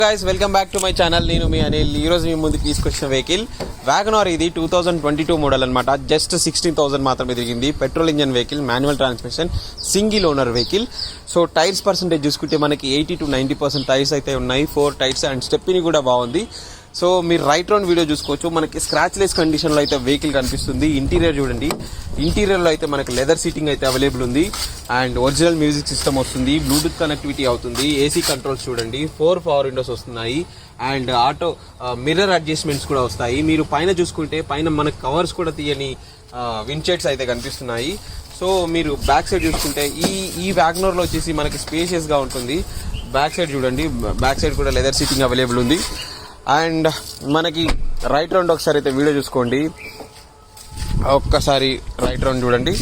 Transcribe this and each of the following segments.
guys, welcome back to my channel. నేను మీ అనిల్. ఈ రోజు మీ ముందుకు తీసుకొచ్చిన వెహికల్ వ్యాగనార్. ఇది 2022 మోడల్ అనమాట. జస్ట్ 16,000 మాత్రమే తిరిగింది. Petrol engine vehicle, manual transmission, single owner vehicle. So tyres percentage చూసుకుంటే మనకి 80 to 90% టైర్స్ అయితే ఉన్నాయి. 4 టైర్స్ అండ్ స్టెప్ని కూడా బాగుంది. సో మీరు రైట్ రౌండ్ వీడియో చూసుకోవచ్చు. మనకి స్క్రాచ్ లెస్ కండిషన్లో అయితే వెహికల్ కనిపిస్తుంది. ఇంటీరియర్ చూడండి. ఇంటీరియర్లో అయితే మనకి లెదర్ సీటింగ్ అయితే అవైలబుల్ ఉంది అండ్ ఒరిజినల్ మ్యూజిక్ సిస్టమ్ వస్తుంది. బ్లూటూత్ కనెక్టివిటీ అవుతుంది. ఏసీ కంట్రోల్స్ చూడండి. 4 పవర్ విండోస్ వస్తున్నాయి అండ్ ఆటో మిర్రర్ అడ్జస్ట్మెంట్స్ కూడా వస్తాయి. మీరు పైన చూసుకుంటే పైన మనకి కవర్స్ కూడా తీయని విండ్షీల్డ్స్ అయితే కనిపిస్తున్నాయి. సో మీరు బ్యాక్ సైడ్ చూసుకుంటే ఈ వ్యాగనర్లో వచ్చేసి మనకి స్పేషియస్గా ఉంటుంది. బ్యాక్ సైడ్ చూడండి. బ్యాక్ సైడ్ కూడా లెదర్ సీటింగ్ అవైలబుల్ ఉంది. అండ్ మనకి రైట్ రౌండ్ ఒకసారి అయితే వీడియో చూసుకోండి. ఒక్కసారి రైట్ రౌండ్ చూడండి.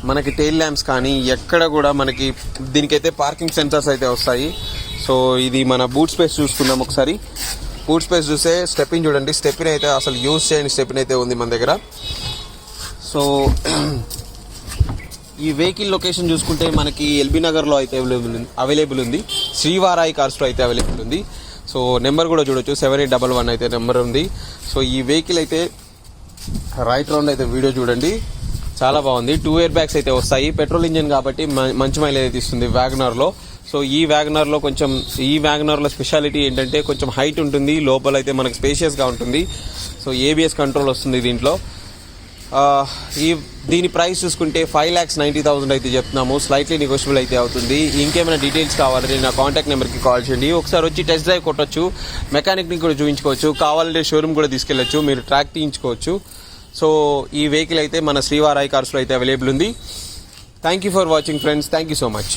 మనకి టెయిల్ ల్యాంప్స్ కానీ ఎక్కడ కూడా మనకి దీనికైతే పార్కింగ్ సెన్సర్స్ అయితే వస్తాయి. సో ఇది మన బూట్ స్పేస్ చూసుకుందాం ఒకసారి. బూట్ స్పేస్ చూస్తే స్టెప్ని చూడండి. స్టెప్ని అయితే అసలు యూజ్ చేయని స్టెప్ని అయితే ఉంది మన దగ్గర. సో ఈ వెహికల్ లొకేషన్ చూసుకుంటే మనకి ఎల్బీ నగర్లో అయితే అవైలబుల్ ఉంది. శ్రీవారాయి కార్స్లో అయితే అవైలబుల్ ఉంది. సో నెంబర్ కూడా చూడొచ్చు. 7811 అయితే నెంబర్ ఉంది. సో ఈ వెహికల్ అయితే రైట్ రౌండ్ అయితే వీడియో చూడండి. చాలా బాగుంది. 2 ఇయర్ బ్యాగ్స్ అయితే వస్తాయి. పెట్రోల్ ఇంజిన్ కాబట్టి మంచి మైలేజ్ అయితే ఇస్తుంది వ్యాగనార్లో. సో ఈ వ్యాగనార్లో స్పెషాలిటీ ఏంటంటే కొంచెం హైట్ ఉంటుంది. లోపల అయితే మనకి స్పేషియస్గా ఉంటుంది. సో ఏబిఎస్ కంట్రోల్ వస్తుంది దీంట్లో. దీని ప్రైస్ చూసుకుంటే 5,90,000 అయితే చెప్తున్నాము. స్లైట్లీ నెగోషియబుల్ అయితే అవుతుంది. ఇంకేమైనా డీటెయిల్స్ కావాలంటే నా కాంటాక్ట్ నెంబర్కి కాల్ చేయండి. ఒకసారి వచ్చి టెస్ట్ డ్రైవ్ కొట్టొచ్చు. మెకానిక్ని కూడా చూపించుకోవచ్చు. కావాలంటే షోరూమ్ కూడా తీసుకెళ్ళచ్చు. మీరు ట్రాక్ తీయించుకోవచ్చు. సో ఈ వెహికల్ అయితే మన శ్రీవారాయి కార్స్లో అయితే అవైలబుల్ ఉంది. Thank you for watching friends. Thank you so much.